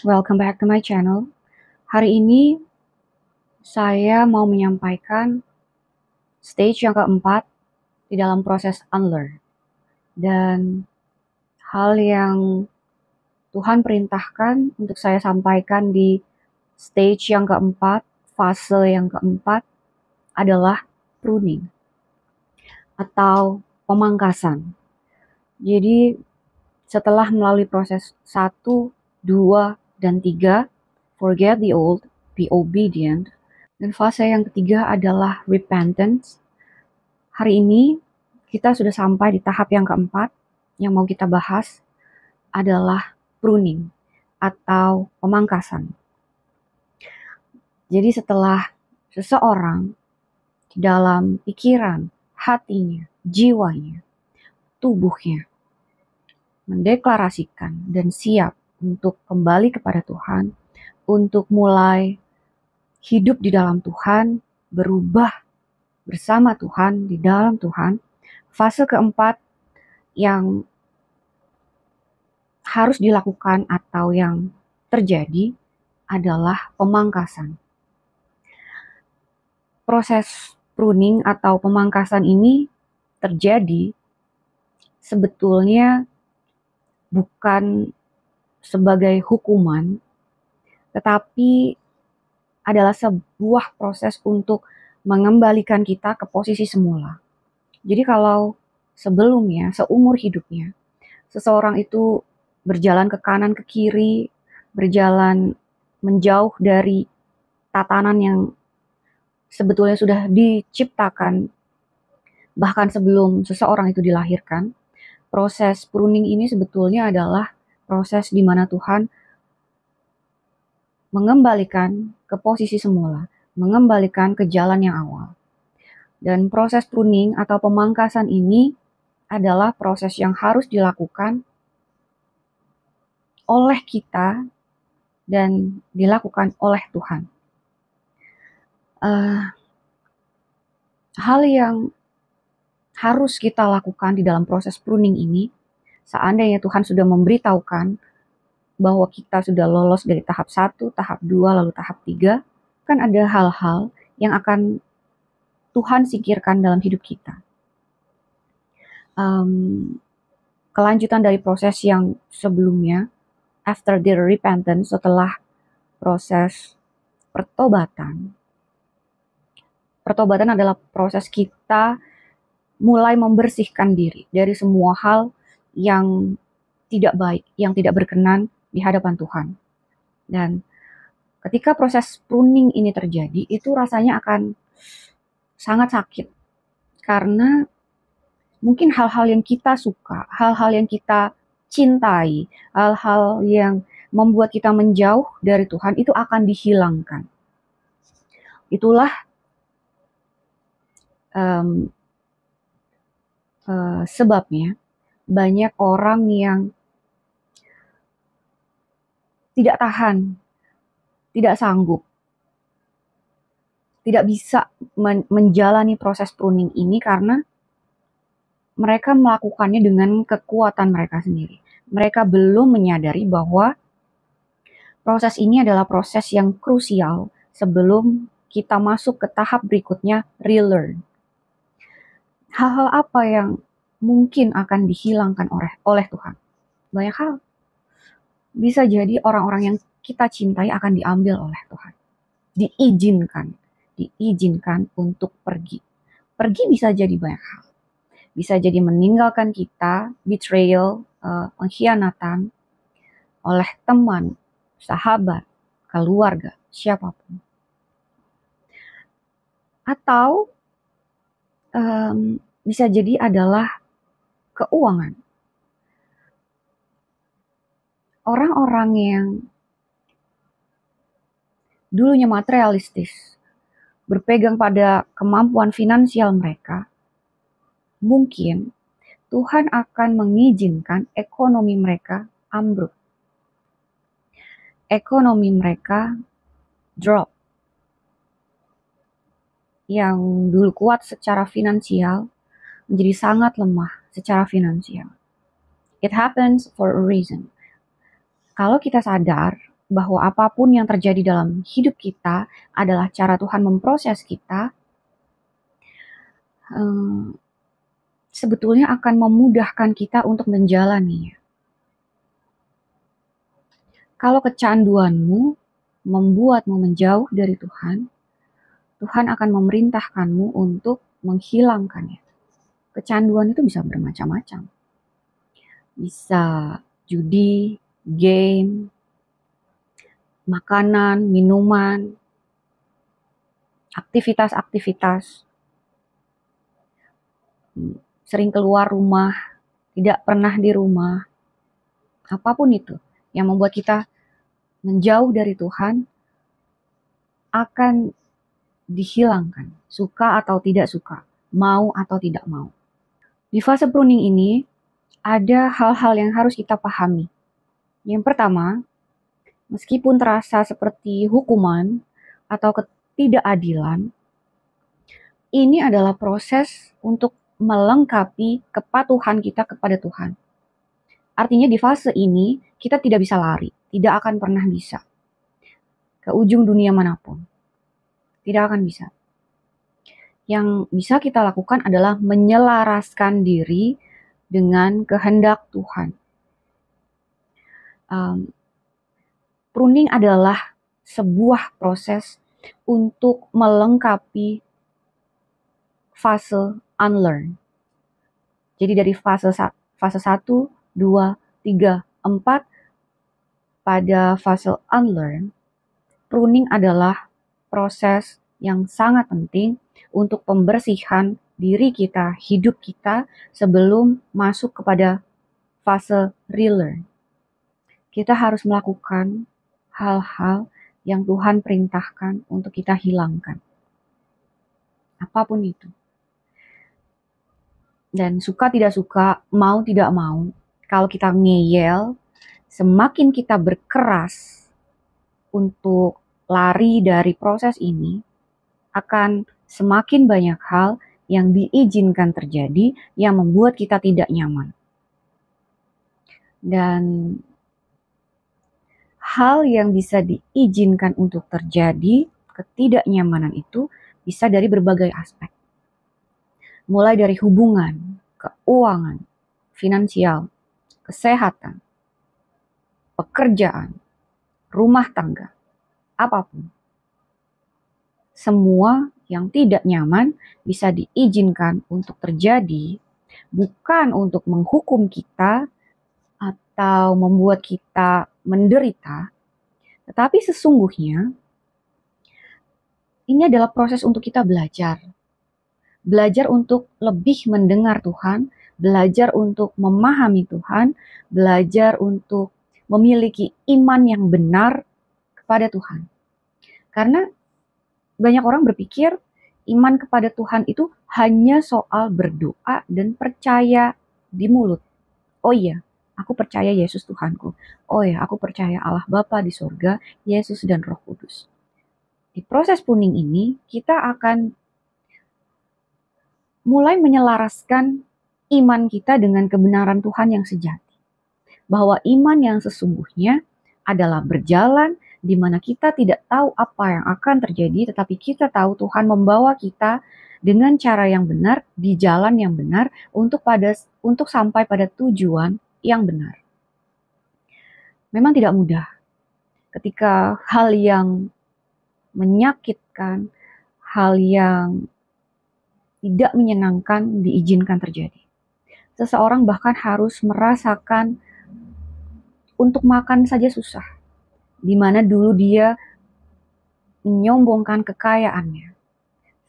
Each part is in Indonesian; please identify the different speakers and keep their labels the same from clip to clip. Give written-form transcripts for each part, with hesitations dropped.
Speaker 1: welcome back to my channel. Hari ini saya mau menyampaikan stage yang keempat di dalam proses unlearn. Dan hal yang Tuhan perintahkan untuk saya sampaikan di stage yang keempat, fase yang keempat adalah pruning atau pemangkasan. Jadi setelah melalui proses 1, 2, dan 3, forget the old, be obedient. Dan fase yang ketiga adalah repentance. Hari ini kita sudah sampai di tahap yang keempat. Yang mau kita bahas adalah pruning atau pemangkasan. Jadi setelah seseorang di dalam pikiran, hatinya, jiwanya, tubuhnya mendeklarasikan dan siap untuk kembali kepada Tuhan, untuk mulai hidup di dalam Tuhan, berubah bersama Tuhan, di dalam Tuhan. Fase keempat yang harus dilakukan atau yang terjadi adalah pemangkasan. Proses pruning atau pemangkasan ini terjadi sebetulnya bukan sebagai hukuman, tetapi adalah sebuah proses untuk mengembalikan kita ke posisi semula. Jadi kalau sebelumnya, seumur hidupnya, seseorang itu berjalan ke kanan, ke kiri, berjalan menjauh dari tatanan yang sebetulnya sudah diciptakan bahkan sebelum seseorang itu dilahirkan, proses pruning ini sebetulnya adalah proses di mana Tuhan mengembalikan ke posisi semula, mengembalikan ke jalan yang awal. Dan proses pruning atau pemangkasan ini adalah proses yang harus dilakukan oleh kita dan dilakukan oleh Tuhan. Hal yang harus kita lakukan di dalam proses pruning ini, seandainya Tuhan sudah memberitahukan bahwa kita sudah lolos dari tahap 1, tahap 2, lalu tahap 3, kan ada hal-hal yang akan Tuhan singkirkan dalam hidup kita. Kelanjutan dari proses yang sebelumnya, after the repentance, setelah proses pertobatan. Pertobatan adalah proses kita mulai membersihkan diri dari semua hal yang tidak baik, yang tidak berkenan di hadapan Tuhan. Dan ketika proses pruning ini terjadi, itu rasanya akan sangat sakit. Karena mungkin hal-hal yang kita suka, hal-hal yang kita cintai, hal-hal yang membuat kita menjauh dari Tuhan, itu akan dihilangkan. Itulah sebabnya banyak orang yang tidak tahan, tidak sanggup, tidak bisa menjalani proses pruning ini karena mereka melakukannya dengan kekuatan mereka sendiri. Mereka belum menyadari bahwa proses ini adalah proses yang krusial sebelum kita masuk ke tahap berikutnya, relearn. Hal-hal apa yang mungkin akan dihilangkan oleh Tuhan? Banyak hal. Bisa jadi orang-orang yang kita cintai akan diambil oleh Tuhan. Diizinkan untuk pergi. Pergi bisa jadi banyak hal. Bisa jadi meninggalkan kita, betrayal, pengkhianatan oleh teman, sahabat, keluarga, siapapun. Atau bisa jadi adalah keuangan. Orang-orang yang dulunya materialistis, berpegang pada kemampuan finansial mereka, mungkin Tuhan akan mengizinkan ekonomi mereka ambruk. Ekonomi mereka drop. Yang dulu kuat secara finansial menjadi sangat lemah secara finansial. It happens for a reason. Kalau kita sadar bahwa apapun yang terjadi dalam hidup kita adalah cara Tuhan memproses kita, sebetulnya akan memudahkan kita untuk menjalaninya. Kalau kecanduanmu membuatmu menjauh dari Tuhan, Tuhan akan memerintahkanmu untuk menghilangkannya. Kecanduan itu bisa bermacam-macam. Bisa judi, game, makanan, minuman, aktivitas-aktivitas, sering keluar rumah, tidak pernah di rumah, apapun itu yang membuat kita menjauh dari Tuhan akan dihilangkan, suka atau tidak suka, mau atau tidak mau. Di fase pruning ini, ada hal-hal yang harus kita pahami. Yang pertama, meskipun terasa seperti hukuman atau ketidakadilan, ini adalah proses untuk melengkapi kepatuhan kita kepada Tuhan. Artinya di fase ini, kita tidak bisa lari, tidak akan pernah bisa ke ujung dunia manapun. Tidak akan bisa. Yang bisa kita lakukan adalah menyelaraskan diri dengan kehendak Tuhan. Pruning adalah sebuah proses untuk melengkapi fase unlearn. Jadi dari fase 1, 2, 3, 4 pada fase unlearn, pruning adalah proses yang sangat penting untuk pembersihan diri kita, hidup kita sebelum masuk kepada fase relearn. Kita harus melakukan hal-hal yang Tuhan perintahkan untuk kita hilangkan. Apapun itu. Dan suka tidak suka, mau tidak mau, kalau kita ngeyel, semakin kita berkeras untuk lari dari proses ini, akan semakin banyak hal yang diizinkan terjadi yang membuat kita tidak nyaman. Dan hal yang bisa diizinkan untuk terjadi, ketidaknyamanan itu bisa dari berbagai aspek. Mulai dari hubungan, keuangan, finansial, kesehatan, pekerjaan, rumah tangga, apapun. Semua yang tidak nyaman bisa diizinkan untuk terjadi, bukan untuk menghukum kita atau membuat kita menderita, tetapi sesungguhnya ini adalah proses untuk kita belajar. Belajar untuk lebih mendengar Tuhan, belajar untuk memahami Tuhan, belajar untuk memiliki iman yang benar kepada Tuhan. Karena banyak orang berpikir iman kepada Tuhan itu hanya soal berdoa dan percaya di mulut. Oh iya, aku percaya Yesus Tuhanku. Oh ya, aku percaya Allah Bapa di surga, Yesus dan Roh Kudus. Di proses pruning ini, kita akan mulai menyelaraskan iman kita dengan kebenaran Tuhan yang sejati. Bahwa iman yang sesungguhnya adalah berjalan di mana kita tidak tahu apa yang akan terjadi, tetapi kita tahu Tuhan membawa kita dengan cara yang benar, di jalan yang benar, untuk sampai pada tujuan yang benar. Memang tidak mudah ketika hal yang menyakitkan, hal yang tidak menyenangkan diizinkan terjadi. Seseorang bahkan harus merasakan untuk makan saja susah, di mana dulu dia menyombongkan kekayaannya.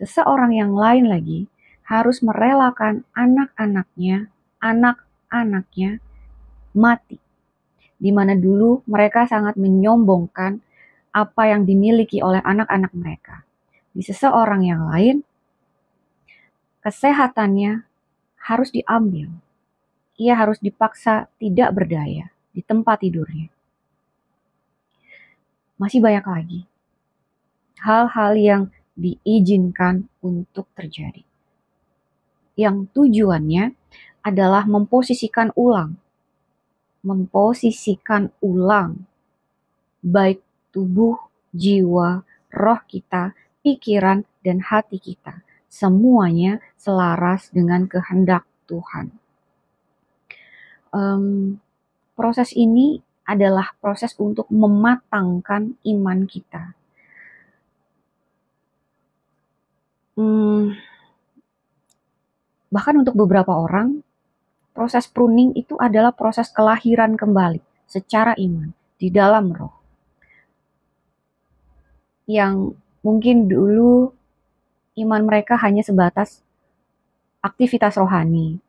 Speaker 1: Seseorang yang lain lagi harus merelakan anak-anaknya mati, di mana dulu mereka sangat menyombongkan apa yang dimiliki oleh anak-anak mereka. Di seseorang yang lain, kesehatannya harus diambil. Ia harus dipaksa tidak berdaya di tempat tidurnya. Masih banyak lagi hal-hal yang diizinkan untuk terjadi, yang tujuannya adalah memposisikan ulang baik tubuh, jiwa, roh kita, pikiran, dan hati kita. Semuanya selaras dengan kehendak Tuhan. Proses ini adalah proses untuk mematangkan iman kita. Bahkan untuk beberapa orang, proses pruning itu adalah proses kelahiran kembali secara iman di dalam roh. Yang mungkin dulu iman mereka hanya sebatas aktivitas rohani,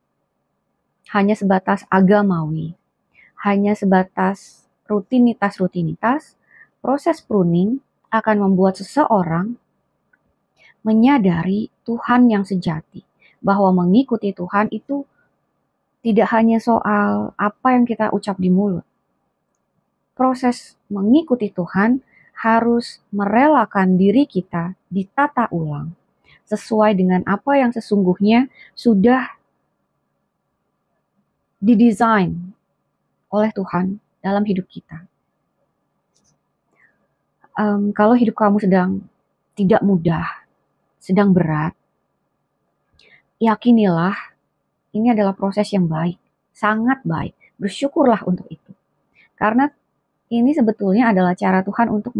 Speaker 1: hanya sebatas agamawi, hanya sebatas rutinitas-rutinitas. Proses pruning akan membuat seseorang menyadari Tuhan yang sejati, bahwa mengikuti Tuhan itu tidak hanya soal apa yang kita ucap di mulut. Proses mengikuti Tuhan harus merelakan diri kita ditata ulang sesuai dengan apa yang sesungguhnya sudah didesain oleh Tuhan dalam hidup kita. Kalau hidup kamu sedang tidak mudah, sedang berat, yakinilah ini adalah proses yang baik, sangat baik. Bersyukurlah untuk itu. Karena ini sebetulnya adalah cara Tuhan untuk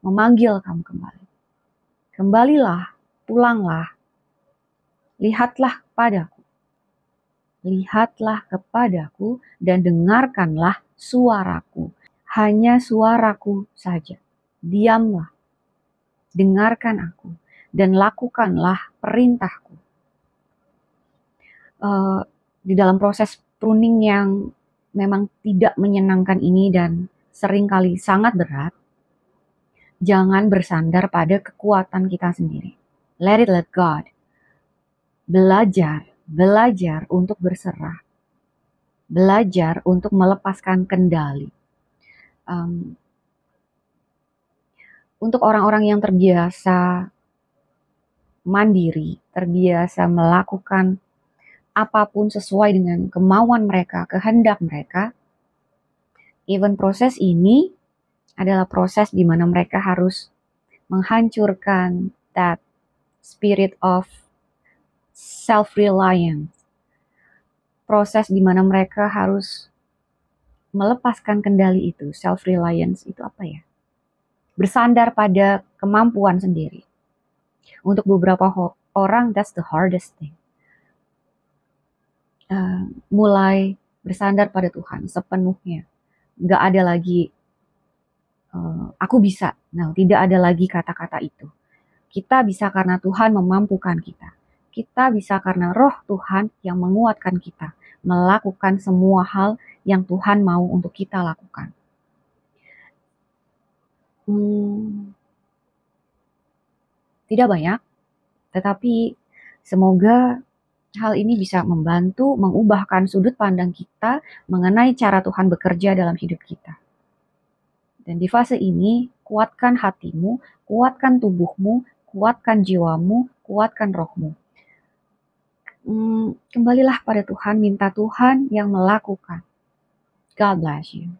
Speaker 1: memanggil kamu kembali. Kembalilah, pulanglah, lihatlah kepadaku. Lihatlah kepadaku dan dengarkanlah suaraku. Hanya suaraku saja. Diamlah, dengarkan aku, dan lakukanlah perintahku. Di dalam proses pruning yang memang tidak menyenangkan ini dan seringkali sangat berat, jangan bersandar pada kekuatan kita sendiri. Let God. Belajar untuk berserah. Belajar untuk melepaskan kendali. Untuk orang-orang yang terbiasa mandiri, terbiasa melakukan apapun sesuai dengan kemauan mereka, kehendak mereka, even proses ini adalah proses di mana mereka harus menghancurkan that spirit of self-reliance. Proses di mana mereka harus melepaskan kendali itu. Self-reliance itu apa ya? Bersandar pada kemampuan sendiri. Untuk beberapa orang, that's the hardest thing. Mulai bersandar pada Tuhan sepenuhnya. Gak ada lagi, aku bisa. Nah, tidak ada lagi kata-kata itu. Kita bisa karena Tuhan memampukan kita. Kita bisa karena roh Tuhan yang menguatkan kita. Melakukan semua hal yang Tuhan mau untuk kita lakukan. Tidak banyak, tetapi semoga hal ini bisa membantu mengubahkan sudut pandang kita mengenai cara Tuhan bekerja dalam hidup kita. Dan di fase ini, kuatkan hatimu, kuatkan tubuhmu, kuatkan jiwamu, kuatkan rohmu. Kembalilah pada Tuhan, minta Tuhan yang melakukan. God bless you.